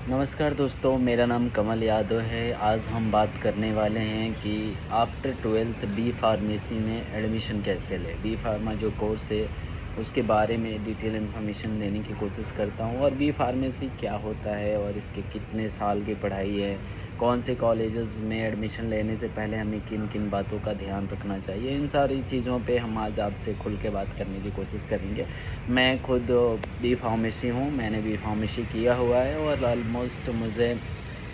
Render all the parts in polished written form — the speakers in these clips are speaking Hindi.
नमस्कार दोस्तों, मेरा नाम कमल यादव है। आज हम बात करने वाले हैं कि आफ्टर 12th बी फार्मेसी में एडमिशन कैसे लें। बी फार्मा जो कोर्स है उसके बारे में डिटेल इन्फॉर्मेशन देने की कोशिश करता हूँ और बी फार्मेसी क्या होता है और इसके कितने साल की पढ़ाई है, कौन से कॉलेजेस में एडमिशन लेने से पहले हमें किन किन बातों का ध्यान रखना चाहिए। इन सारी चीज़ों पे हम आज आपसे खुल के बात करने की कोशिश करेंगे। मैं खुद बी फार्मेसी हूँ, मैंने बी फार्मेसी किया हुआ है और ऑलमोस्ट मुझे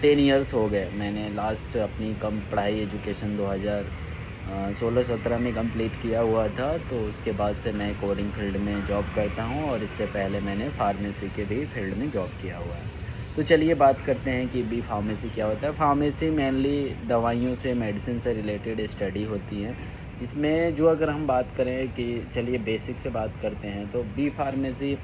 10 इयर्स हो गए। मैंने लास्ट अपनी कम पढ़ाई एजुकेशन 2016-17 में कंप्लीट किया हुआ था, तो उसके बाद से मैं कोडिंग फील्ड में जॉब करता हूँ और इससे पहले मैंने फार्मेसी के भी फील्ड में जॉब किया हुआ है। तो चलिए बात करते हैं कि बी फार्मेसी क्या होता है। फार्मेसी मेनली दवाइयों से, मेडिसिन से रिलेटेड स्टडी होती है। इसमें जो अगर हम बात करें कि चलिए बेसिक से बात करते हैं, तो बी फार्मेसी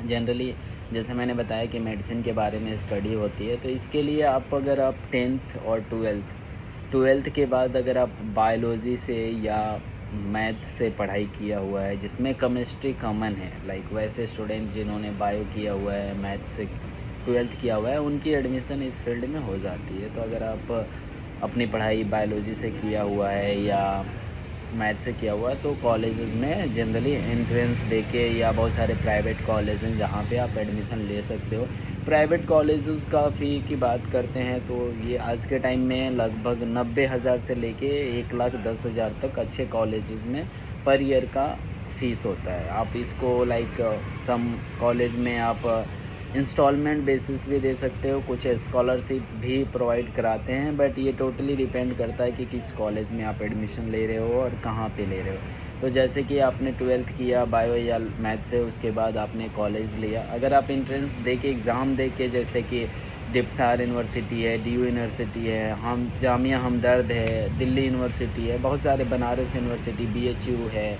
जनरली जैसे मैंने बताया कि मेडिसिन के बारे में स्टडी होती है। तो इसके लिए अगर आप 10th और 12th के बाद अगर आप बायोलॉजी से या मैथ से पढ़ाई किया हुआ है जिसमें केमिस्ट्री कॉमन है, लाइक वैसे स्टूडेंट जिन्होंने बायो किया हुआ है, मैथ से 12th किया हुआ है, उनकी एडमिशन इस फील्ड में हो जाती है। तो अगर आप अपनी पढ़ाई बायोलॉजी से किया हुआ है या मैथ से किया हुआ है तो कॉलेजेस में जनरली एंट्रेंस देके या बहुत सारे प्राइवेट कॉलेज हैं जहाँ पे आप एडमिशन ले सकते हो। प्राइवेट कॉलेजेस का फ़ी की बात करते हैं तो ये आज के टाइम में लगभग 90,000 से लेके 1,10,000 तक अच्छे कॉलेजेस में पर ईयर का फ़ीस होता है। आप इसको लाइक सम कॉलेज में आप इंस्टॉलमेंट बेसिस भी दे सकते हो, कुछ स्कॉलरशिप भी प्रोवाइड कराते हैं, बट ये टोटली डिपेंड करता है कि किस कॉलेज में आप एडमिशन ले रहे हो और कहाँ पे ले रहे हो। तो जैसे कि आपने 12th किया बायो या मैथ से, उसके बाद आपने कॉलेज लिया, अगर आप एंट्रेंस दे के एग्ज़ाम दे के, जैसे कि डिप्सार यूनिवर्सिटी है, डी यूनिवर्सिटी है, हम जामिया हमदर्द है, दिल्ली यूनिवर्सिटी है, बहुत सारे बनारस यूनिवर्सिटी, BHU है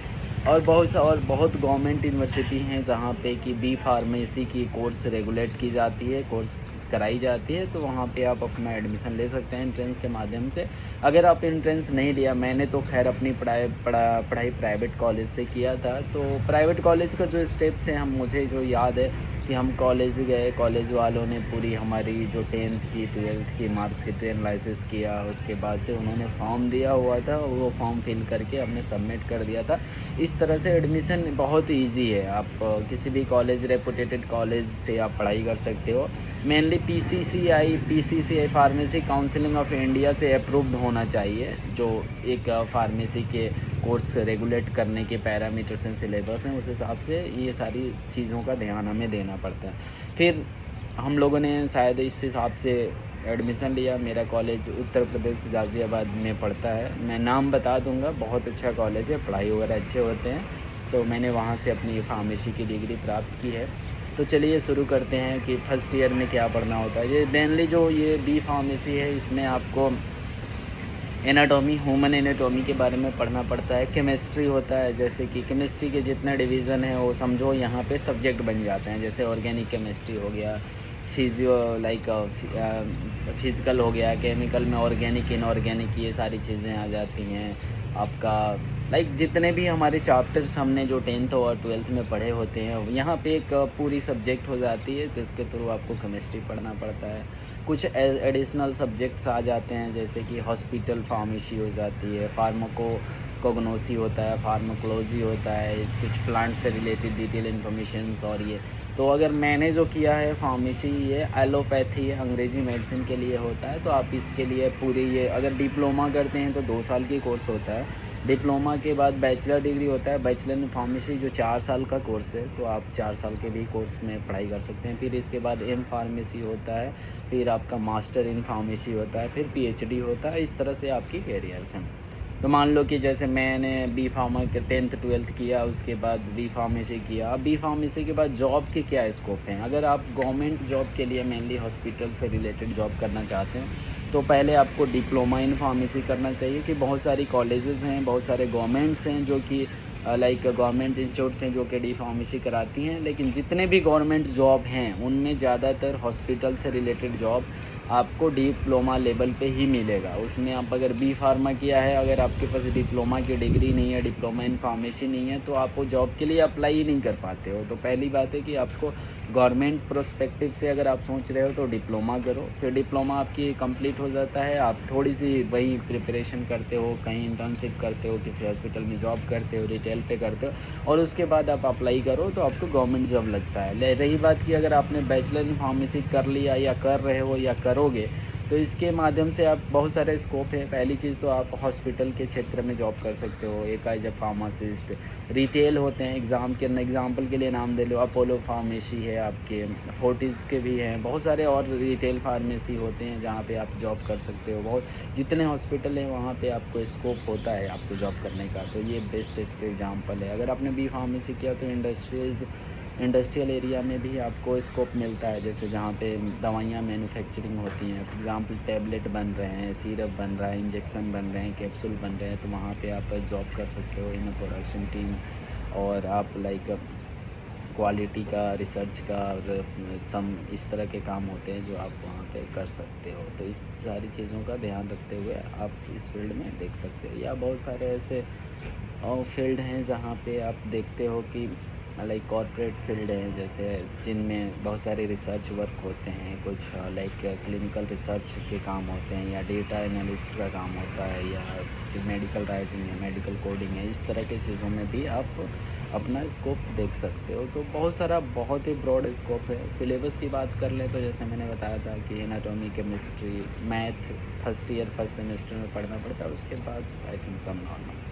और बहुत गवर्नमेंट यूनिवर्सिटी हैं जहाँ पे कि बी फार्मेसी की कोर्स रेगुलेट की जाती है, कोर्स कराई जाती है। तो वहाँ पे आप अपना एडमिशन ले सकते हैं एंट्रेंस के माध्यम से। अगर आप एंट्रेंस नहीं लिया, मैंने तो खैर अपनी पढ़ाई प्राइवेट कॉलेज से किया था। तो प्राइवेट कॉलेज का जो स्टेप्स हैं, हम मुझे जो याद है कि हम कॉलेज गए, कॉलेज वालों ने पूरी हमारी जो 10th की 12th की मार्कशीट एनालिसिस किया, उसके बाद से उन्होंने फॉर्म दिया हुआ था, वो फॉर्म फिल करके हमने सबमिट कर दिया था। इस तरह से एडमिशन बहुत ईजी है। आप किसी भी कॉलेज, रेपुटेटेड कॉलेज से आप पढ़ाई कर सकते हो। Mainly PCCI pharmacy counselling of India से अप्रूव्ड होना चाहिए, जो एक फार्मेसी के कोर्स रेगुलेट करने के पैरामीटर्स हैं, सिलेबस हैं, उस हिसाब से ये सारी चीज़ों का ध्यान हमें देना पड़ता है। फिर हम लोगों ने शायद इस हिसाब से एडमिशन लिया। मेरा कॉलेज उत्तर प्रदेश गाज़ियाबाद में पड़ता है, मैं नाम बता दूंगा, बहुत अच्छा कॉलेज है, पढ़ाई वगैरह अच्छे होते हैं। तो मैंने वहाँ से अपनी फार्मेसी की डिग्री प्राप्त की है। तो चलिए शुरू करते हैं कि फर्स्ट ईयर में क्या पढ़ना होता है। ये मेनली जो ये बी फार्मेसी है, इसमें आपको एनाटॉमी, ह्यूमन एनाटॉमी के बारे में पढ़ना पड़ता है। केमिस्ट्री होता है, जैसे कि केमिस्ट्री के जितने डिवीज़न हैं वो समझो यहाँ पे सब्जेक्ट बन जाते हैं। जैसे ऑर्गेनिक केमिस्ट्री हो गया, फिज़िकल हो गया, केमिकल में ऑर्गेनिक, इनऑर्गेनिक, ये सारी चीज़ें आ जाती हैं। आपका लाइक जितने भी हमारे चैप्टर्स हमने जो 10th और 12th में पढ़े होते हैं, यहाँ पे एक पूरी सब्जेक्ट हो जाती है जिसके थ्रू आपको केमिस्ट्री पढ़ना पड़ता है। कुछ एडिशनल सब्जेक्ट्स आ जाते हैं, जैसे कि हॉस्पिटल फार्मेसी हो जाती है, फार्माकोगनोसी होता है, फार्माकोलॉजी होता है, कुछ प्लांट से रिलेटेड डिटेल इन्फॉर्मेशंस। और ये तो अगर मैंने जो किया है फार्मेसी, ये एलोपैथी है, अंग्रेज़ी मेडिसिन के लिए होता है। तो आप इसके लिए पूरी ये अगर डिप्लोमा करते हैं तो 2 साल की कोर्स होता है। डिप्लोमा के बाद बैचलर डिग्री होता है, बैचलर इन फार्मेसी जो 4 साल का कोर्स है, तो आप 4 साल के भी कोर्स में पढ़ाई कर सकते हैं। फिर इसके बाद एम फार्मेसी होता है, फिर आपका मास्टर इन फार्मेसी होता है, फिर PhD होता है। इस तरह से आपकी कैरियर्स हैं। तो मान लो कि जैसे मैंने बी फार्मा के 10th 12th किया, उसके बाद बी फार्मेसी किया। अब बी फार्मेसी के बाद जॉब के क्या स्कोप हैं। अगर आप गवर्नमेंट जॉब के लिए मेनली हॉस्पिटल से रिलेटेड जॉब करना चाहते हैं तो पहले आपको डिप्लोमा इन फार्मेसी करना चाहिए, कि बहुत सारी कॉलेजेस हैं, बहुत सारे गवर्नमेंट्स हैं जो कि लाइक गवर्नमेंट इंस्टीट्यूट्स हैं जो कि डी फार्मेसी कराती हैं, लेकिन जितने भी गवर्नमेंट जॉब हैं उनमें ज़्यादातर हॉस्पिटल से रिलेटेड जॉब आपको डिप्लोमा लेवल पे ही मिलेगा। उसमें आप अगर बी फार्मा किया है, अगर आपके पास डिप्लोमा की डिग्री नहीं है, डिप्लोमा इन फार्मेसी नहीं है, तो आप वो जॉब के लिए अप्लाई ही नहीं कर पाते हो। तो पहली बात है कि आपको गवर्नमेंट प्रोस्पेक्टिव से अगर आप सोच रहे हो तो डिप्लोमा करो, फिर डिप्लोमा आपकी कंप्लीट हो जाता है, आप थोड़ी सी वही प्रिपरेशन करते हो, कहीं इंटर्नशिप करते हो, किसी हॉस्पिटल में जॉब करते हो, रिटेल पे करते हो, और उसके बाद आप अप्लाई करो तो आपको गवर्नमेंट जॉब लगता है। रही बात कि अगर आपने बैचलर इन फार्मेसी कर लिया या कर रहे हो या करोगे, तो इसके माध्यम से आप बहुत सारे स्कोप है। पहली चीज़ तो आप हॉस्पिटल के क्षेत्र में जॉब कर सकते हो, एक एज ए फार्मासिस्ट। रिटेल होते हैं, एग्ज़ाम्पल के लिए नाम दे लो, अपोलो फार्मेसी है आपके, फोर्टिस के भी हैं, बहुत सारे और रिटेल फार्मेसी होते हैं जहाँ पे आप जॉब कर सकते हो। बहुत जितने हॉस्पिटल हैं वहाँ पे आपको स्कोप होता है आपको जॉब करने का, तो ये बेस्ट इसके एग्ज़ाम्पल है। अगर आपने बी फार्मेसी किया तो इंडस्ट्रियल एरिया में भी आपको स्कोप मिलता है, जैसे जहाँ पे दवाइयाँ मैन्युफैक्चरिंग होती हैं, फॉर एग्ज़ाम्पल टैबलेट बन रहे हैं, सिरप बन रहा है, इंजेक्शन बन रहे हैं, कैप्सूल बन रहे हैं, तो वहाँ पे आप जॉब कर सकते हो इन प्रोडक्शन टीम। और आप लाइक क्वालिटी का, रिसर्च का और सम इस तरह के काम होते हैं जो आप वहाँ पे कर सकते हो। तो इस सारी चीज़ों का ध्यान रखते हुए आप इस फील्ड में देख सकते हो। या बहुत सारे ऐसे फील्ड हैं जहाँ पे आप देखते हो कि लाइक कॉर्पोरेट फील्ड है, जैसे जिनमें बहुत सारे रिसर्च वर्क होते हैं, कुछ लाइक क्लिनिकल रिसर्च के काम होते हैं, या डेटा एनालिस्ट का काम होता है, या मेडिकल राइटिंग है, मेडिकल कोडिंग है, इस तरह की चीज़ों में भी आप अपना स्कोप देख सकते हो। तो बहुत सारा बहुत ही ब्रॉड स्कोप है। सिलेबस की बात कर लें तो जैसे मैंने बताया था कि anatomy, chemistry, math first year first semester में पढ़ना पड़ता है, उसके बाद आई थिंक सब नॉर्मल।